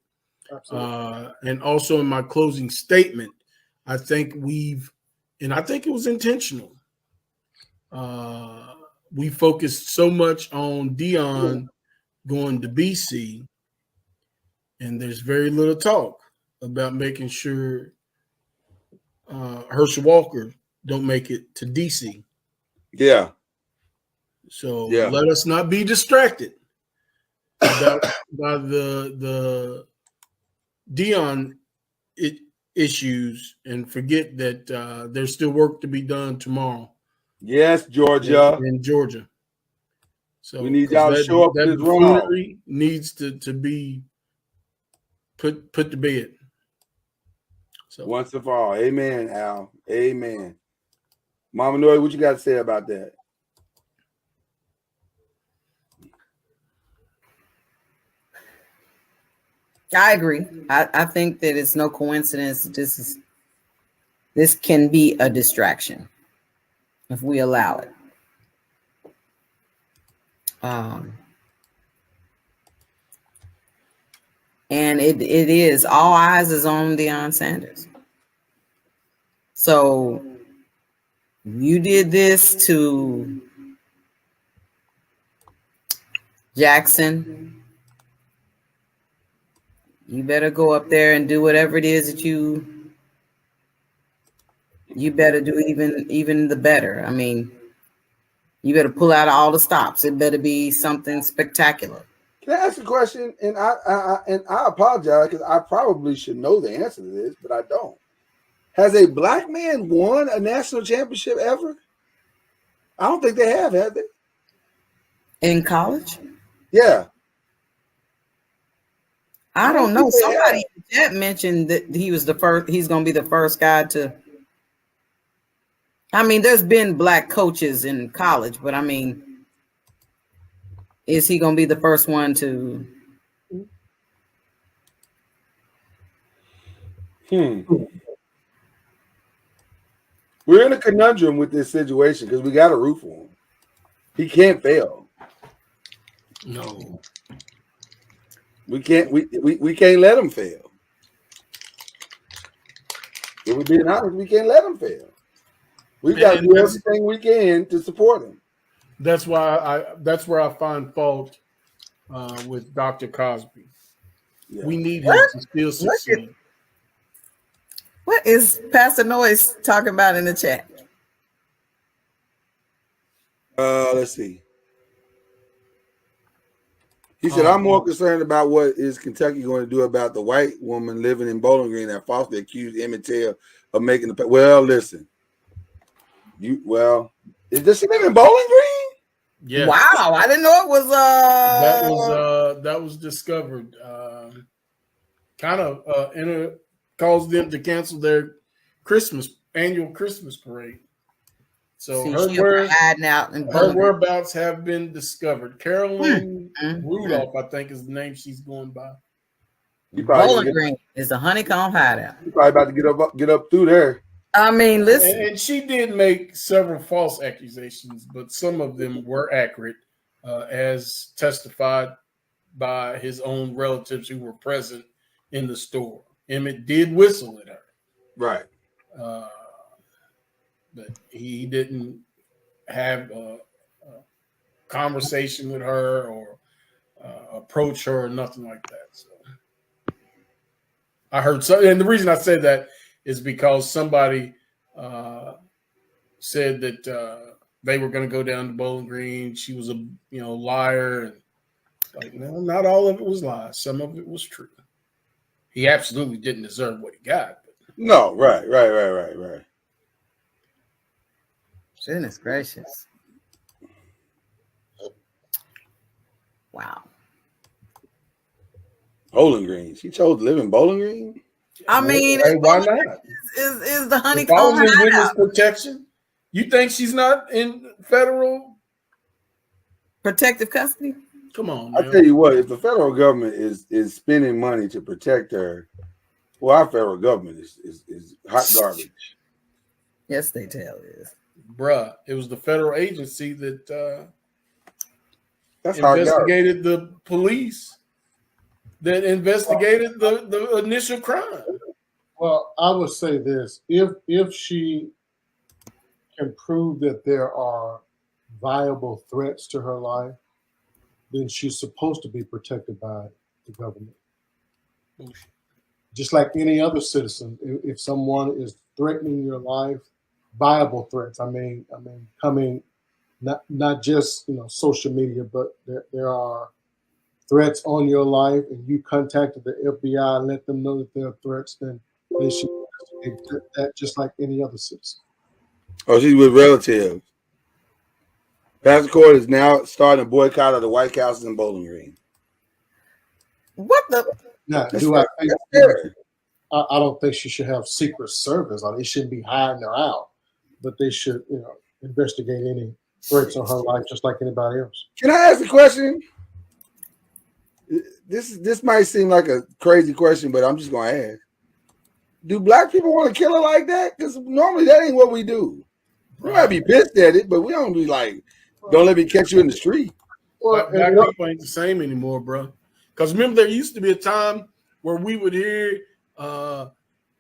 S4: And also in my closing statement, I think I think it was intentional. We focused so much on Deion going to BC, and there's very little talk about making sure Herschel Walker don't make it to DC.
S1: Yeah.
S4: So let us not be distracted by the Deion issues and forget that there's still work to be done tomorrow.
S1: Yes, Georgia.
S4: In Georgia. So
S1: we need y'all to show up
S4: that
S1: this wrong.
S4: needs to be put to bed. So
S1: once and for all. Amen, Al. Amen. Mama Noy, what you got to say about that?
S3: I agree. I think that it's no coincidence that this can be a distraction if we allow it. And it is all eyes is on Deion Sanders. So you did this to Jackson. You better go up there and do whatever it is that you better do even the better. I mean, you better pull out all the stops. It better be something spectacular.
S1: Can I ask a question? And I apologize because I probably should know the answer to this, but I don't. Has a Black man won a national championship ever? I don't think they have they?
S3: In college?
S1: Yeah.
S3: I don't know. Somebody in the chat mentioned that he was the first. He's going to be the first guy to. I mean, there's been Black coaches in college, but I mean, is he going to be the first one to?
S1: We're in a conundrum with this situation because we got to root for him. He can't fail.
S4: No.
S1: We can't let him fail. If we're being honest, we can't let him fail. We've got to do everything we can to support him.
S4: That's why that's where I find fault with Dr. Cosby. Yeah. We need him to still succeed.
S3: What is Pastor Noyes talking about in the chat?
S1: Let's see. He said, I'm more concerned about what is Kentucky going to do about the white woman living in Bowling Green that falsely accused Emmett Till of making the. Well, listen. Does she live in Bowling Green?
S4: Yeah.
S3: Wow, I didn't know it was.
S4: That was discovered. Kind of caused them to cancel their annual Christmas parade. So her whereabouts have been discovered. Carolyn Rudolph, I think, is the name she's going by.
S3: Bowling Green is the honeycomb hideout.
S1: She's probably about to get up through there.
S3: I mean, listen.
S4: And she did make several false accusations, but some of them were accurate, as testified by his own relatives who were present in the store. Emmett did whistle at her.
S1: Right.
S4: But he didn't have a conversation with her or approach her or nothing like that. So I heard so, and the reason I said that is because somebody said that they were going to go down to Bowling Green. She was a liar, and like, no, not all of it was lies. Some of it was true. He absolutely didn't deserve what he got.
S1: No, right.
S3: Goodness gracious. Wow.
S1: Bowling Green. She chose to live in Bowling Green?
S3: I mean,
S4: hey, why not?
S3: Is the
S4: If I
S3: honeycomb
S4: was in witness
S3: hideout.
S4: protection, you think she's not in federal?
S3: Protective custody?
S4: Come on,
S1: I
S4: man.
S1: tell you what, if the federal government is spending money to protect her, well, our federal government is hot garbage.
S3: Yes, they tell is.
S4: Bruh, it was the federal agency that
S1: That's hot garbage.
S4: investigated the police, that investigated the initial crime.
S2: Well, I would say this: if she can prove that there are viable threats to her life, then she's supposed to be protected by the government. Just like any other citizen, if someone is threatening your life, viable threats. I mean, coming not just social media, but there are threats on your life, and you contacted the FBI and let them know that there are threats, then they should investigate that just like any other citizen.
S1: Oh, she's with relatives. Pastor Court is now starting a boycott of the White Houses in Bowling Green.
S3: What the?
S2: Now,
S1: That's
S2: do
S1: fair.
S2: I think?
S1: That's fair.
S2: I don't think she should have Secret Service. They shouldn't be hiding her out, but they should, investigate any threats on her life just like anybody else.
S1: Can I ask a question? This might seem like a crazy question, but I'm just gonna ask: do black people want to kill her like that? Because normally that ain't what we do. We might be pissed at it, but we don't be like, "Don't let me catch you in the street."
S2: Well,
S4: Black people ain't the same anymore, bro. Because remember, there used to be a time where we would hear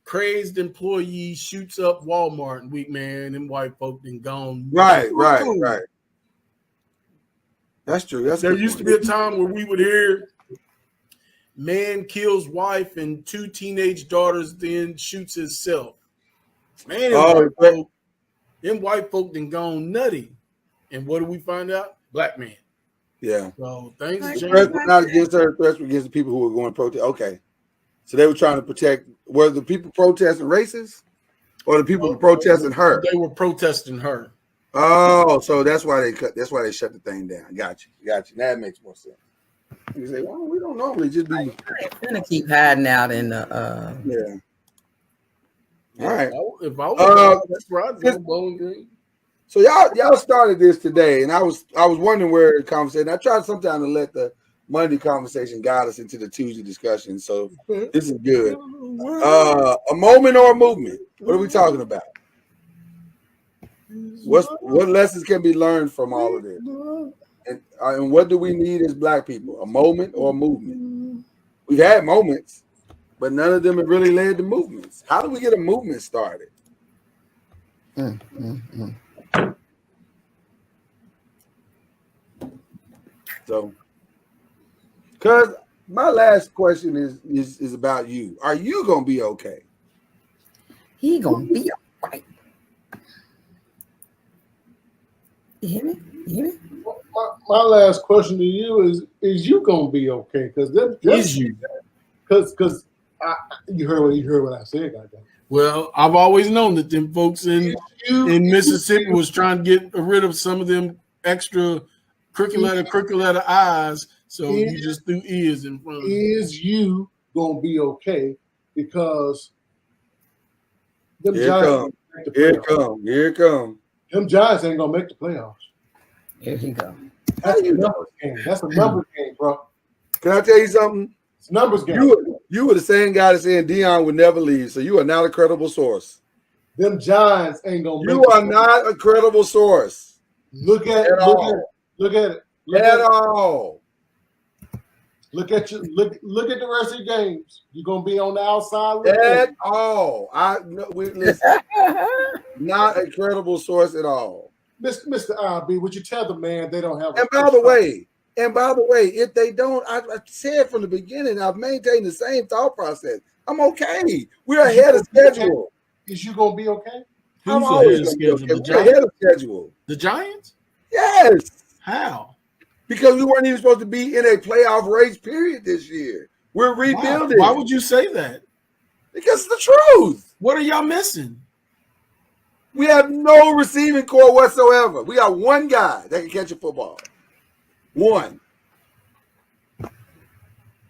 S4: crazed employee shoots up Walmart and man, them white folk been gone.
S1: Right. That's true.
S4: There used to be a time where we would hear man kills wife and 2 teenage daughters, then shoots himself. Man, them white folk done gone nutty. And what do we find out? Black man.
S1: Yeah.
S4: So things
S3: Like,
S4: change.
S1: Threats were not against her. Threats were against the people who were going to protest. Okay. So they were trying to protect. Were the people protesting racist, or the people protesting her?
S4: They were protesting her.
S1: Oh, so that's why they cut. That's why they shut the thing down. Got you. That makes more sense. You say, well, we don't normally just be.
S3: I'm gonna keep hiding out in the.
S1: Yeah. All right.
S4: If I was, that's where I'd go, Bowling Green.
S1: So y'all started this today, and I was wondering where the conversation. I tried sometime to let the Monday conversation guide us into the Tuesday discussion. So this is good. A moment or a movement? What are we talking about? What lessons can be learned from all of this? And what do we need as black people? A moment or a movement? We've had moments, but none of them have really led to movements. How do we get a movement started? So, because my last question is about you. Are you gonna be okay?
S3: He gonna be alright. You hear me?
S2: My last question to you is you gonna be okay? Because you heard what I said, goddamn.
S4: Well, I've always known that them folks in Mississippi was trying to get rid of some of them extra curricular eyes. So you just threw ears in front of them.
S2: Is you gonna be okay? Because them
S1: Here
S2: Giants
S1: it come.
S2: Them Giants ain't gonna make the playoffs.
S3: Here he go.
S2: That's a numbers game. That's a numbers game, bro.
S1: Can I tell you something?
S2: It's a numbers game.
S1: You were the same guy that said Dion would never leave, so you are not a credible source.
S2: Them Giants ain't gonna.
S1: You are not a credible source.
S2: Look at it. Look at it. Look at the rest of your games. You're gonna be on the outside.
S1: At all. Listen. Not a credible source at all.
S2: Mr. RB, would you tell the man they don't have?
S1: And by the way, And by the way, if they don't, I said from the beginning, I've maintained the same thought process. I'm okay. We're ahead of schedule.
S2: Is you gonna be okay?
S1: I'm
S4: Who's
S1: always
S4: ahead of
S1: gonna be
S4: schedule?
S1: okay. We're ahead of schedule.
S4: The Giants?
S1: Yes.
S4: How?
S1: Because we weren't even supposed to be in a playoff race period this year. We're rebuilding.
S4: Why would you say that?
S1: Because it's the truth.
S4: What are y'all missing?
S1: We have no receiving core whatsoever. We got one guy that can catch a football. One.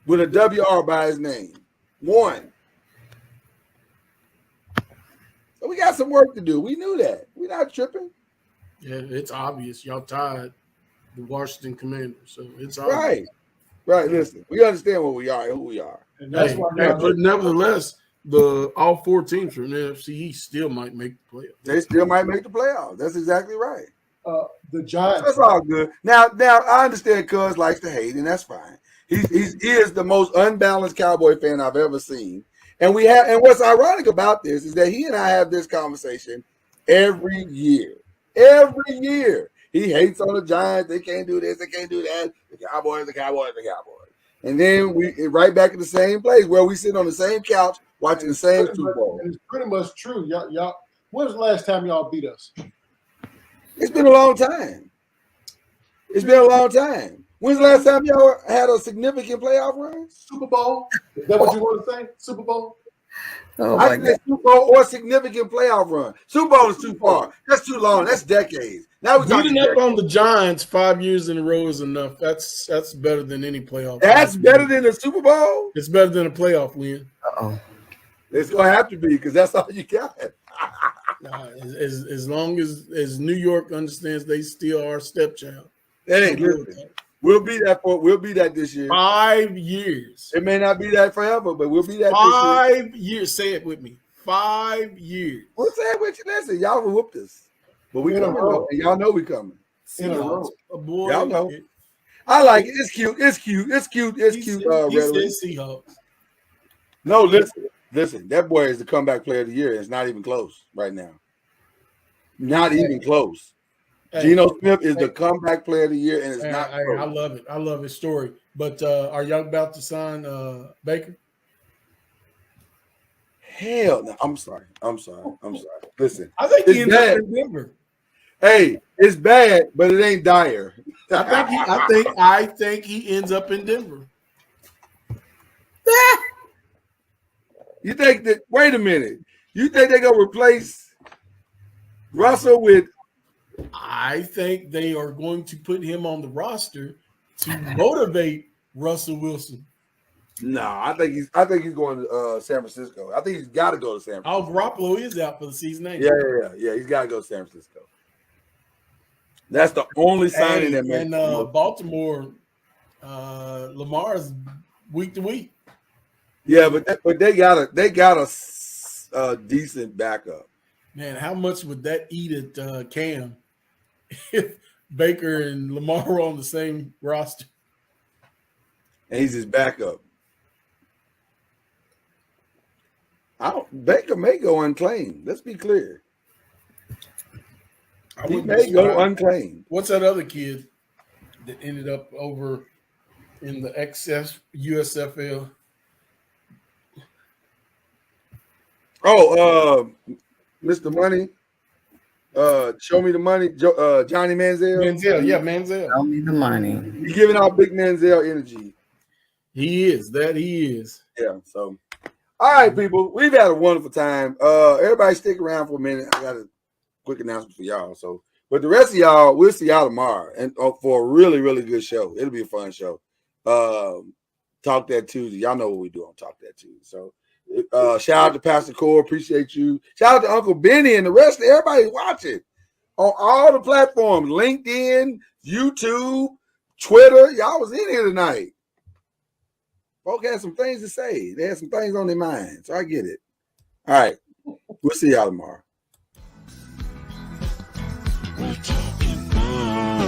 S1: With a WR by his name. One. So we got some work to do. We knew that. We're not tripping.
S4: Yeah, it's obvious. Y'all tied the Washington Commanders. So it's obvious.
S1: Right. Right. Listen, we understand what we are and who we are.
S2: And that's why
S4: But nevertheless, all 4 teams from the NFC East still might make the playoffs.
S1: They still might make the playoffs. That's exactly right.
S2: the Giants.
S1: That's all good. Now I understand Cuz likes to hate, and that's fine. He is the most unbalanced Cowboy fan I've ever seen. And what's ironic about this is that he and I have this conversation every year. Every year. He hates on the Giants. They can't do this. They can't do that. The Cowboys, the Cowboys, the Cowboys. And then we right back in the same place where we sit on the same couch watching the same Super Bowl.
S2: And it's pretty much true. Y'all, when was the last time y'all beat us?
S1: It's been a long time. It's been a long time. When's the last time y'all had a significant playoff run?
S2: Super Bowl? Is that what you want to say? Super Bowl?
S3: Oh
S1: I
S3: my
S1: said
S3: God.
S1: Super Bowl or significant playoff run. Super Bowl is too far. That's too long. That's decades. Now we're talking
S4: Beating up
S1: decades.
S4: on the Giants 5 years in a row is enough. That's better than any playoff.
S1: That's
S4: win.
S1: better than the Super Bowl?
S4: It's better than a playoff win.
S3: Uh-oh.
S1: It's going to have to be because that's all you got.
S4: As long as New York understands they still are stepchild.
S1: Hey, listen, we'll be that this year.
S4: 5 years.
S1: It may not be that forever, but we'll be that
S4: 5 years. Say it with me. 5 years.
S1: We'll say it with you. Listen, y'all whooped us. But we
S2: In a
S1: coming.
S2: row.
S1: And y'all know we coming.
S2: In a row.
S4: Boy,
S1: Y'all know. I like it. It's cute. It's cute. It's cute. It's
S4: He
S1: cute.
S4: said
S1: Rhetoric.
S4: Seahawks.
S1: No, listen. That boy is the comeback player of the year. It's not even close right now. Not even close.
S4: Hey,
S1: Geno Smith is the comeback player of the year, and it's not
S4: I
S1: close.
S4: love it. I love his story. But are y'all about to sign Baker?
S1: Hell no. I'm sorry. Listen,
S4: I think
S1: It's
S4: he ends
S1: bad.
S4: up in Denver.
S1: hey, it's bad, but it ain't dire.
S4: I think he ends up in Denver.
S1: You think that? Wait a minute. You think they're gonna replace Russell with?
S4: I think they are going to put him on the roster to motivate Russell Wilson.
S1: No, I think he's going to San Francisco. I think he's got to go to San Francisco.
S4: Oh, Garoppolo is out for the season. Ain't he?
S1: Yeah. He's got to go to San Francisco. That's the only signing that makes.
S4: And Baltimore, Lamar's week to week.
S1: Yeah, but they got a decent backup.
S4: Man, how much would that eat at Cam if Baker and Lamar were on the same roster?
S1: And he's his backup. Baker may go unclaimed. Let's be clear. He may go unclaimed.
S4: What's that other kid that ended up over in the USFL?
S1: Oh, Mr. Money. Show me the money. Johnny Manziel.
S4: Manziel.
S3: Tell me the money.
S1: He's giving out big Manziel energy.
S4: He is.
S1: Yeah. So, all right, people, we've had a wonderful time. Everybody stick around for a minute. I got a quick announcement for y'all. So, but the rest of y'all, we'll see y'all tomorrow and for a really, really good show. It'll be a fun show. Talk That Tuesday. Y'all know what we do on Talk That Tuesday. So, shout out to Pastor Core. Appreciate you. Shout out to Uncle Benny and the rest of everybody watching on all the platforms: LinkedIn, YouTube, Twitter. Y'all was in here tonight. Folk had some things to say. They had some things on their mind. So I get it. All right. We'll see y'all tomorrow.
S6: We're talking about